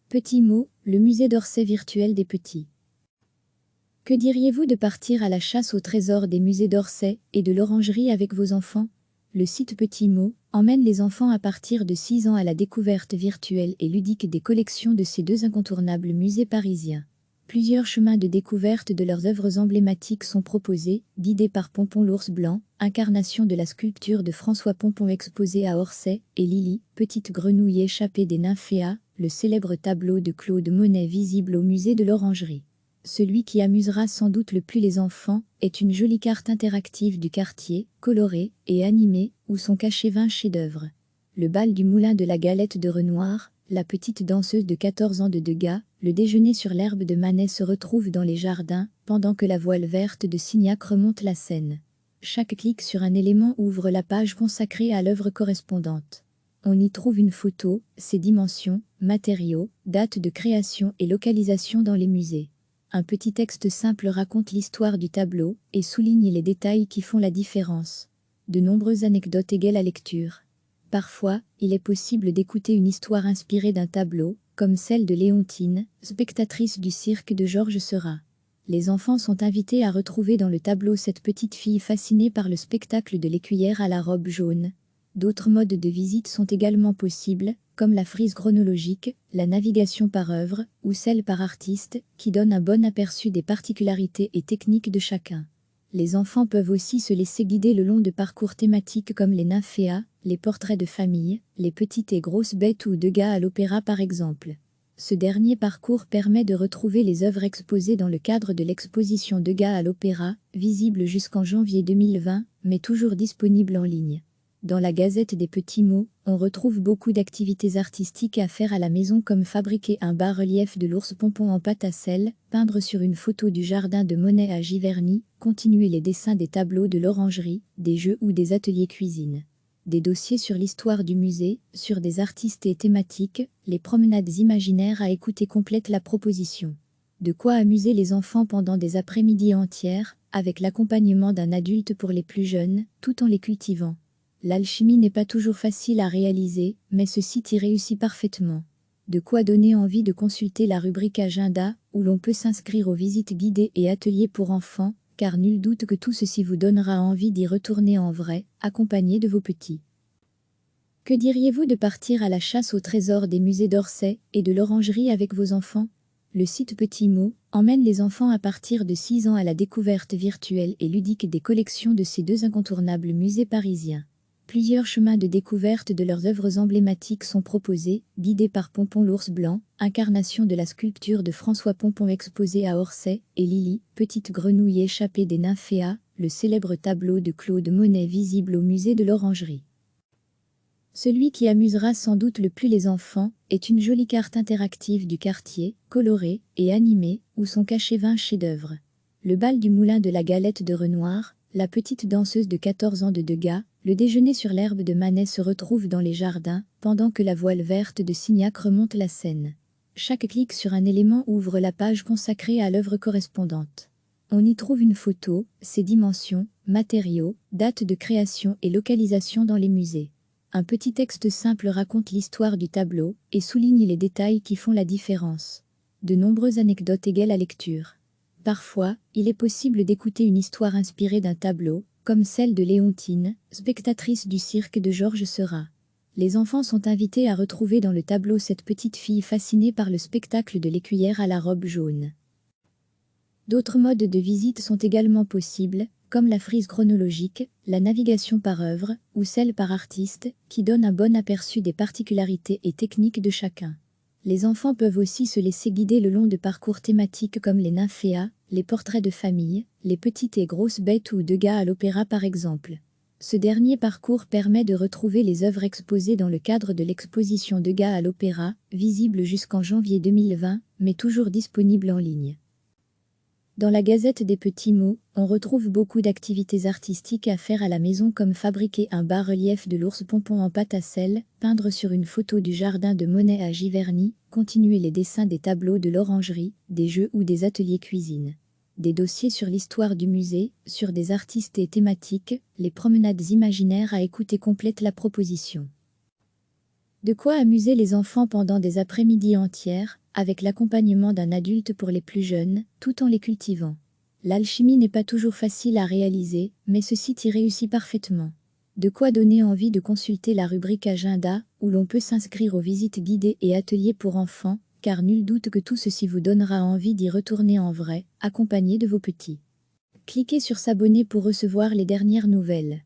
Petit mot, le musée d'Orsay virtuel des petits. Que diriez-vous de partir à la chasse au trésor des musées d'Orsay et de l'Orangerie avec vos enfants? Le site Petit mot emmène les enfants à partir de 6 ans à la découverte virtuelle et ludique des collections de ces deux incontournables musées parisiens. Plusieurs chemins de découverte de leurs œuvres emblématiques sont proposés, guidés par Pompon l'ours blanc, incarnation de la sculpture de François Pompon exposée à Orsay, et Lily, petite grenouille échappée des nymphéas, le célèbre tableau de Claude Monet visible au musée de l'Orangerie. Celui qui amusera sans doute le plus les enfants est une jolie carte interactive du quartier, colorée et animée, où sont cachés 20 chefs-d'œuvre. Le bal du moulin de la Galette de Renoir, la petite danseuse de 14 ans de Degas, le déjeuner sur l'herbe de Manet se retrouvent dans les jardins, pendant que la voile verte de Signac remonte la Seine. Chaque clic sur un élément ouvre la page consacrée à l'œuvre correspondante. On y trouve une photo, ses dimensions, matériaux, date de création et localisation dans les musées. Un petit texte simple raconte l'histoire du tableau et souligne les détails qui font la différence. De nombreuses anecdotes égalent la lecture. Parfois, il est possible d'écouter une histoire inspirée d'un tableau, comme celle de Léontine, spectatrice du cirque de Georges Seurat. Les enfants sont invités à retrouver dans le tableau cette petite fille fascinée par le spectacle de l'écuyère à la robe jaune. D'autres modes de visite sont également possibles, comme la frise chronologique, la navigation par œuvre, ou celle par artiste, qui donne un bon aperçu des particularités et techniques de chacun. Les enfants peuvent aussi se laisser guider le long de parcours thématiques comme les nymphéas, les portraits de famille, les petites et grosses bêtes ou Degas à l'opéra par exemple. Ce dernier parcours permet de retrouver les œuvres exposées dans le cadre de l'exposition Degas à l'opéra, visible jusqu'en janvier 2020, mais toujours disponible en ligne. Dans la Gazette des petits mots, on retrouve beaucoup d'activités artistiques à faire à la maison comme fabriquer un bas-relief de l'ours Pompon en pâte à sel, peindre sur une photo du jardin de Monet à Giverny, continuer les dessins des tableaux de l'Orangerie, des jeux ou des ateliers cuisine. Des dossiers sur l'histoire du musée, sur des artistes et thématiques, les promenades imaginaires à écouter complètent la proposition. De quoi amuser les enfants pendant des après-midi entières, avec l'accompagnement d'un adulte pour les plus jeunes, tout en les cultivant. L'alchimie n'est pas toujours facile à réaliser, mais ce site y réussit parfaitement. De quoi donner envie de consulter la rubrique Agenda, où l'on peut s'inscrire aux visites guidées et ateliers pour enfants, car nul doute que tout ceci vous donnera envie d'y retourner en vrai, accompagné de vos petits. Que diriez-vous de partir à la chasse au trésor des musées d'Orsay et de l'Orangerie avec vos enfants? Le site Petit mot emmène les enfants à partir de 6 ans à la découverte virtuelle et ludique des collections de ces deux incontournables musées parisiens. Plusieurs chemins de découverte de leurs œuvres emblématiques sont proposés, guidés par Pompon l'ours blanc, incarnation de la sculpture de François Pompon exposée à Orsay, et Lily, petite grenouille échappée des nymphéas, le célèbre tableau de Claude Monet visible au musée de l'Orangerie. Celui qui amusera sans doute le plus les enfants est une jolie carte interactive du quartier, colorée et animée, où sont cachés 20 chefs-d'œuvre. Le bal du moulin de la Galette de Renoir, la petite danseuse de 14 ans de Degas, le déjeuner sur l'herbe de Manet se retrouve dans les jardins, pendant que la voile verte de Signac remonte la Seine. Chaque clic sur un élément ouvre la page consacrée à l'œuvre correspondante. On y trouve une photo, ses dimensions, matériaux, date de création et localisation dans les musées. Un petit texte simple raconte l'histoire du tableau et souligne les détails qui font la différence. De nombreuses anecdotes égalent la lecture. Parfois, il est possible d'écouter une histoire inspirée d'un tableau, comme celle de Léontine, spectatrice du cirque de Georges Seurat. Les enfants sont invités à retrouver dans le tableau cette petite fille fascinée par le spectacle de l'écuyère à la robe jaune. D'autres modes de visite sont également possibles, comme la frise chronologique, la navigation par œuvre, ou celle par artiste, qui donne un bon aperçu des particularités et techniques de chacun. Les enfants peuvent aussi se laisser guider le long de parcours thématiques comme les nymphéas, les portraits de famille, les petites et grosses bêtes ou Degas à l'opéra par exemple. Ce dernier parcours permet de retrouver les œuvres exposées dans le cadre de l'exposition Degas à l'opéra, visible jusqu'en janvier 2020, mais toujours disponible en ligne. Dans la Gazette des petits mots, on retrouve beaucoup d'activités artistiques à faire à la maison comme fabriquer un bas-relief de l'ours Pompon en pâte à sel, peindre sur une photo du jardin de Monet à Giverny, continuer les dessins des tableaux de l'Orangerie, des jeux ou des ateliers cuisine. Des dossiers sur l'histoire du musée, sur des artistes et thématiques, les promenades imaginaires à écouter complètent la proposition. De quoi amuser les enfants pendant des après-midi entières, avec l'accompagnement d'un adulte pour les plus jeunes, tout en les cultivant. L'alchimie n'est pas toujours facile à réaliser, mais ce site y réussit parfaitement. De quoi donner envie de consulter la rubrique Agenda, où l'on peut s'inscrire aux visites guidées et ateliers pour enfants, car nul doute que tout ceci vous donnera envie d'y retourner en vrai, accompagné de vos petits. Cliquez sur s'abonner pour recevoir les dernières nouvelles.